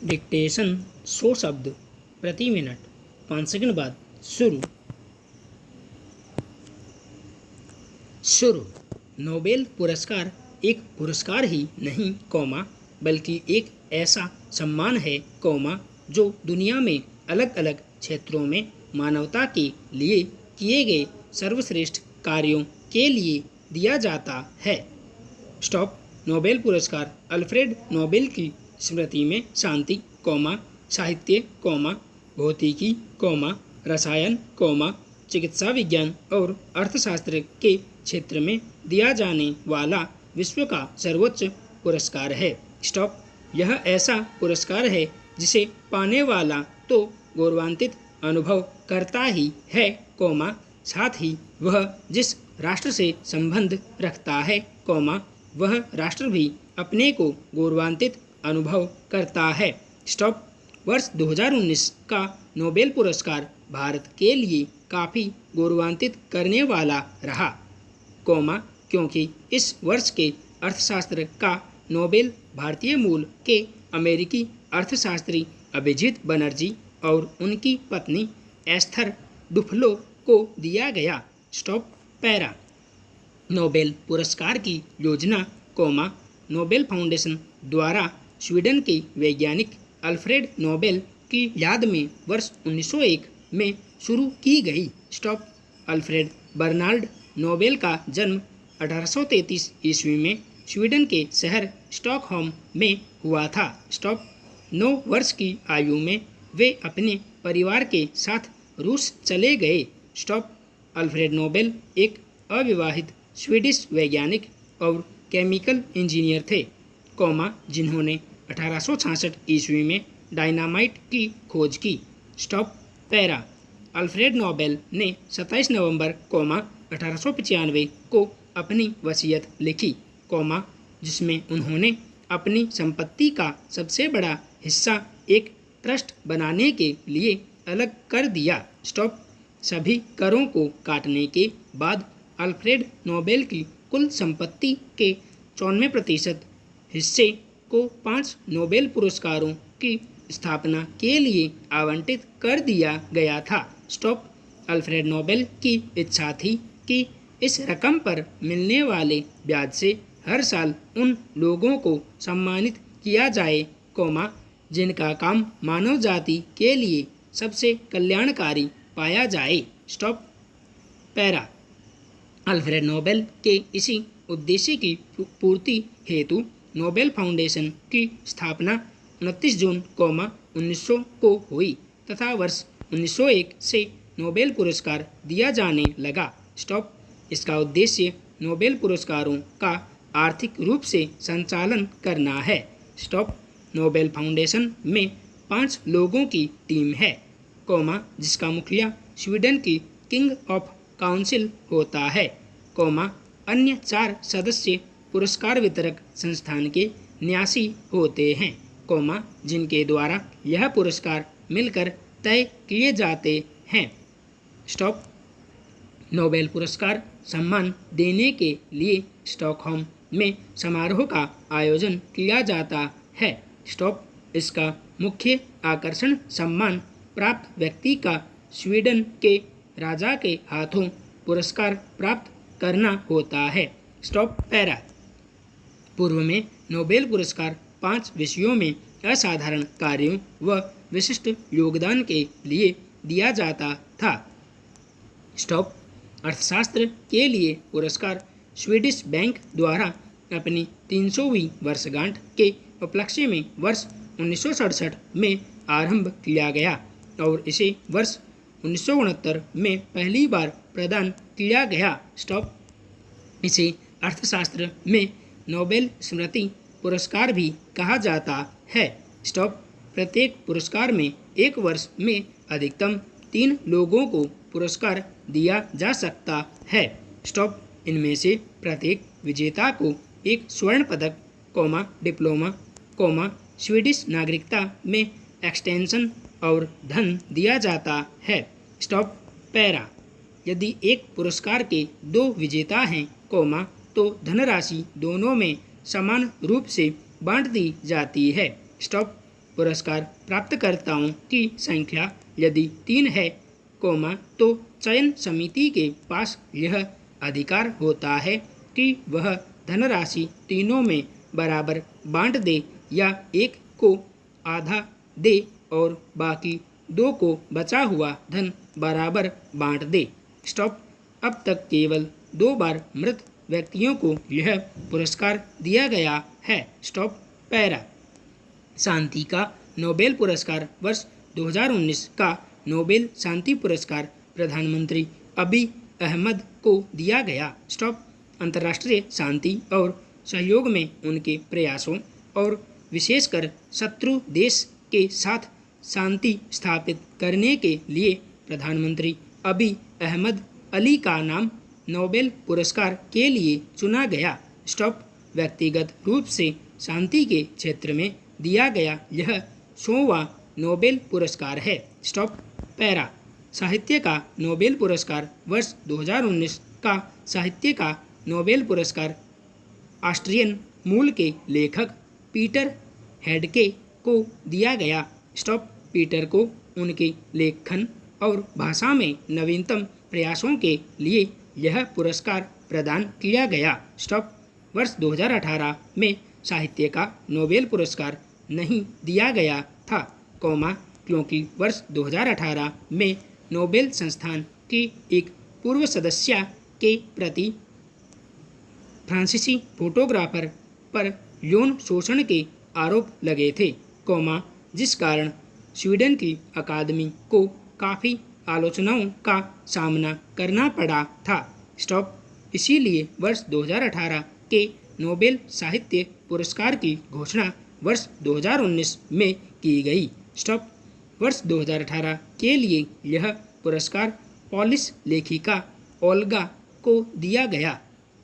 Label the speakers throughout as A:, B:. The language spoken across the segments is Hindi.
A: डिक्टेशन 100 शब्द प्रति मिनट 5 सेकंड बाद शुरू। नोबेल पुरस्कार एक पुरस्कार ही नहीं, बल्कि एक ऐसा सम्मान है, जो दुनिया में अलग अलग क्षेत्रों में मानवता के लिए किए गए सर्वश्रेष्ठ कार्यों के लिए दिया जाता है। नोबेल पुरस्कार अल्फ्रेड नोबेल की स्मृति में शांति, साहित्य, भौतिकी, रसायन, चिकित्सा विज्ञान और अर्थशास्त्र के क्षेत्र में दिया जाने वाला विश्व का सर्वोच्च पुरस्कार है। यह ऐसा पुरस्कार है जिसे पाने वाला तो गौरवान्वित अनुभव करता ही है, साथ ही वह जिस राष्ट्र से संबंध रखता है, वह राष्ट्र भी अपने को गौरवान्वित अनुभव करता है। वर्ष 2019 का नोबेल पुरस्कार भारत के लिए काफ़ी गौरवान्वित करने वाला रहा, क्योंकि इस वर्ष के अर्थशास्त्र का नोबेल भारतीय मूल के अमेरिकी अर्थशास्त्री अभिजीत बनर्जी और उनकी पत्नी एस्थर डुफ्लो को दिया गया। पैरा नोबेल पुरस्कार की योजना, नोबेल फाउंडेशन द्वारा स्वीडन के वैज्ञानिक अल्फ्रेड नोबेल की याद में वर्ष 1901 में शुरू की गई। अल्फ्रेड बर्नाल्ड नोबेल का जन्म 1833 ईस्वी में स्वीडन के शहर स्टॉकहोम में हुआ था। 9 वर्ष की आयु में वे अपने परिवार के साथ रूस चले गए। अल्फ्रेड नोबेल एक अविवाहित स्वीडिश वैज्ञानिक और केमिकल इंजीनियर थे, जिन्होंने 1866 ईस्वी में डायनामाइट की खोज की। पैरा अल्फ्रेड नोबेल ने 27 नवंबर 1895 को अपनी वसीयत लिखी, जिसमें उन्होंने अपनी संपत्ति का सबसे बड़ा हिस्सा एक ट्रस्ट बनाने के लिए अलग कर दिया। सभी करों को काटने के बाद अल्फ्रेड नोबेल की कुल संपत्ति के 94% हिस्से को 5 नोबेल पुरस्कारों की स्थापना के लिए आवंटित कर दिया गया था। अल्फ्रेड नोबेल की इच्छा थी कि इस रकम पर मिलने वाले ब्याज से हर साल उन लोगों को सम्मानित किया जाए, जिनका काम मानव जाति के लिए सबसे कल्याणकारी पाया जाए। पैरा अल्फ्रेड नोबेल के इसी उद्देश्य की पूर्ति हेतु नोबेल फाउंडेशन की स्थापना 29 जून 1900 को हुई तथा वर्ष 1901 से नोबेल पुरस्कार दिया जाने लगा। इसका उद्देश्य नोबेल पुरस्कारों का आर्थिक रूप से संचालन करना है। नोबेल फाउंडेशन में 5 लोगों की टीम है, जिसका मुखिया स्वीडन की किंग ऑफ काउंसिल होता है, अन्य 4 सदस्य पुरस्कार वितरक संस्थान के न्यासी होते हैं, जिनके द्वारा यह पुरस्कार मिलकर तय किए जाते हैं। नोबेल पुरस्कार सम्मान देने के लिए स्टॉकहोम में समारोह का आयोजन किया जाता है। इसका मुख्य आकर्षण सम्मान प्राप्त व्यक्ति का स्वीडन के राजा के हाथों पुरस्कार प्राप्त करना होता है। पैरा पूर्व में नोबेल पुरस्कार 5 विषयों में असाधारण कार्यों व विशिष्ट योगदान के लिए दिया जाता था। अर्थशास्त्र के लिए पुरस्कार स्वीडिश बैंक द्वारा अपनी 300वीं वर्षगांठ के उपलक्ष्य में वर्ष 1967 में आरंभ किया गया और इसे वर्ष 1969 में पहली बार प्रदान किया गया। इसे अर्थशास्त्र में नोबेल स्मृति पुरस्कार भी कहा जाता है। प्रत्येक पुरस्कार में एक वर्ष में अधिकतम 3 लोगों को पुरस्कार दिया जा सकता है। इनमें से प्रत्येक विजेता को एक स्वर्ण पदक, डिप्लोमा, स्वीडिश नागरिकता में एक्सटेंशन और धन दिया जाता है। पैरा यदि एक पुरस्कार के 2 विजेता हैं, तो धनराशि दोनों में समान रूप से बांट दी जाती है। पुरस्कार प्राप्तकर्ताओं की संख्या यदि 3 है, तो चयन समिति के पास यह अधिकार होता है कि वह धनराशि तीनों में बराबर बांट दे या एक को आधा दे और बाकी 2 को बचा हुआ धन बराबर बांट दे। स्टॉप। अब तक केवल 2 बार मृत व्यक्तियों को यह पुरस्कार दिया गया है। स्टॉप। पैरा। शांति का नोबेल पुरस्कार वर्ष 2019 का नोबेल शांति पुरस्कार प्रधानमंत्री अबी अहमद को दिया गया। स्टॉप। अंतर्राष्ट्रीय शांति और सहयोग में उनके प्रयासों और विशेषकर शत्रु देश के साथ शांति स्थापित करने के लिए प्रधानमंत्री अबी अहमद अली का नाम नोबेल पुरस्कार के लिए चुना गया। स्टॉप। व्यक्तिगत रूप से शांति के क्षेत्र में दिया गया यह 100वां नोबेल पुरस्कार है। स्टॉप। पैरा। साहित्य का नोबेल पुरस्कार वर्ष 2019 का साहित्य का नोबेल पुरस्कार ऑस्ट्रियन मूल के लेखक पीटर हैंडके को दिया गया। स्टॉप। पीटर को उनके लेखन और भाषा में नवीनतम प्रयासों के लिए यह पुरस्कार प्रदान किया गया। स्टॉप। वर्ष 2018 में साहित्य का नोबेल पुरस्कार नहीं दिया गया था, क्योंकि वर्ष 2018 में नोबेल संस्थान की एक पूर्व सदस्य के प्रति फ्रांसीसी फोटोग्राफर पर यौन शोषण के आरोप लगे थे, जिस कारण स्वीडन की अकादमी को काफ़ी आलोचनाओं का सामना करना पड़ा था। स्टॉप। इसीलिए वर्ष 2018 के नोबेल साहित्य पुरस्कार की घोषणा वर्ष 2019 में की गई। स्टॉप। वर्ष 2018 के लिए यह पुरस्कार पोलिश लेखिका ओल्गा को दिया गया।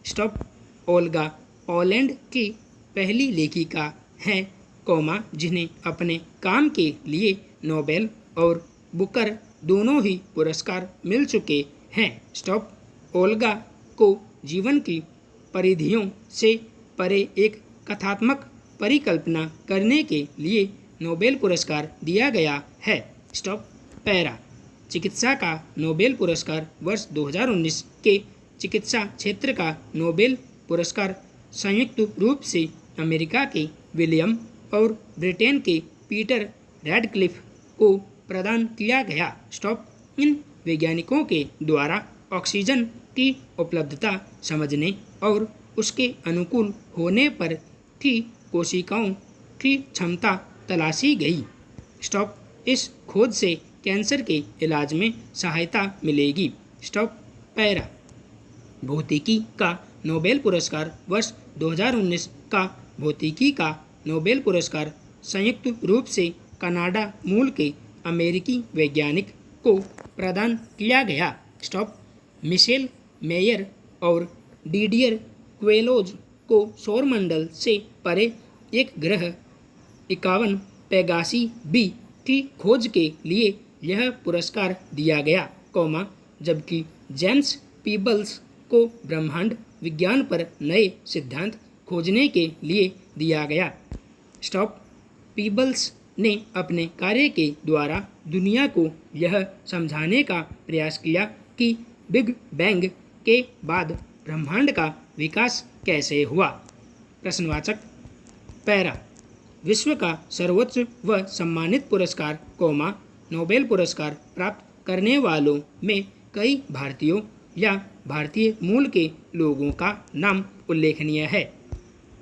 A: स्टॉप। ओल्गा पोलैंड की पहली लेखिका हैं, जिन्हें अपने काम के लिए नोबेल और बुकर दोनों ही पुरस्कार मिल चुके हैं। स्टॉप। ओल्गा को जीवन की परिधियों से परे एक कथात्मक परिकल्पना करने के लिए नोबेल पुरस्कार दिया गया है। स्टॉप। पैरा। चिकित्सा का नोबेल पुरस्कार वर्ष 2019 के चिकित्सा क्षेत्र का नोबेल पुरस्कार संयुक्त रूप से अमेरिका के विलियम और ब्रिटेन के पीटर रैडक्लिफ को प्रदान किया गया। स्टॉप। इन वैज्ञानिकों के द्वारा ऑक्सीजन की उपलब्धता समझने और उसके अनुकूल होने पर की कोशिकाओं की क्षमता तलाशी गई। स्टॉप। इस खोज से कैंसर के इलाज में सहायता मिलेगी। स्टॉप। पैरा। भौतिकी का नोबेल पुरस्कार वर्ष 2019 का भौतिकी का नोबेल पुरस्कार संयुक्त रूप से कनाडा मूल के अमेरिकी वैज्ञानिक को प्रदान किया गया। स्टॉप। मिशेल मेयर और डिडियर क्वेलोज को सौरमंडल से परे एक ग्रह 51 पेगासी बी की खोज के लिए यह पुरस्कार दिया गया, जबकि जेम्स पीबल्स को ब्रह्मांड विज्ञान पर नए सिद्धांत खोजने के लिए दिया गया। स्टॉप। पीबल्स ने अपने कार्य के द्वारा दुनिया को यह समझाने का प्रयास किया कि बिग बैंग के बाद ब्रह्मांड का विकास कैसे हुआ। प्रश्नवाचक। पैरा। विश्व का सर्वोच्च व सम्मानित पुरस्कार, नोबेल पुरस्कार प्राप्त करने वालों में कई भारतीयों या भारतीय मूल के लोगों का नाम उल्लेखनीय है।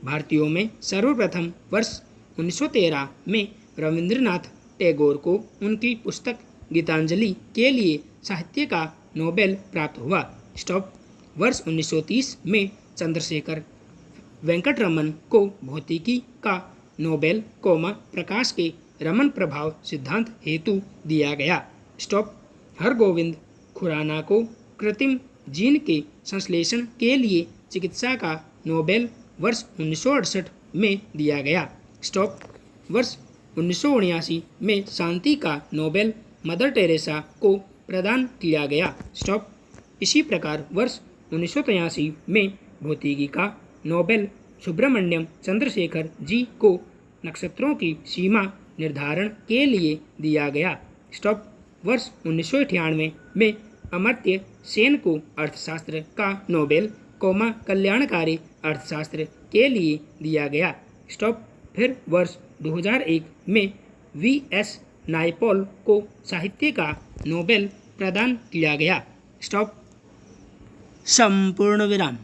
A: भारतीयों में सर्वप्रथम वर्ष 1913 में रविंद्रनाथ टैगोर को उनकी पुस्तक गीतांजलि के लिए साहित्य का नोबेल प्राप्त हुआ। स्टॉप। वर्ष 1930 में चंद्रशेखर वेंकटरमन को भौतिकी का नोबेल, प्रकाश के रमन प्रभाव सिद्धांत हेतु दिया गया। स्टॉप। हरगोविंद खुराना को कृत्रिम जीन के संश्लेषण के लिए चिकित्सा का नोबेल वर्ष 1968 में दिया गया। स्टॉप। वर्ष 1979 में शांति का नोबेल मदर टेरेसा को प्रदान किया गया। स्टॉप। इसी प्रकार वर्ष 1983 में भौतिकी का नोबेल सुब्रमण्यम चंद्रशेखर जी को नक्षत्रों की सीमा निर्धारण के लिए दिया गया। स्टॉप। वर्ष 1998 में अमर्त्य सेन को अर्थशास्त्र का नोबेल, कल्याणकारी अर्थशास्त्र के लिए दिया गया। स्टॉप। फिर वर्ष 2001 में V.S. नायपॉल को साहित्य का नोबेल प्रदान किया गया। स्टॉप। संपूर्ण विराम।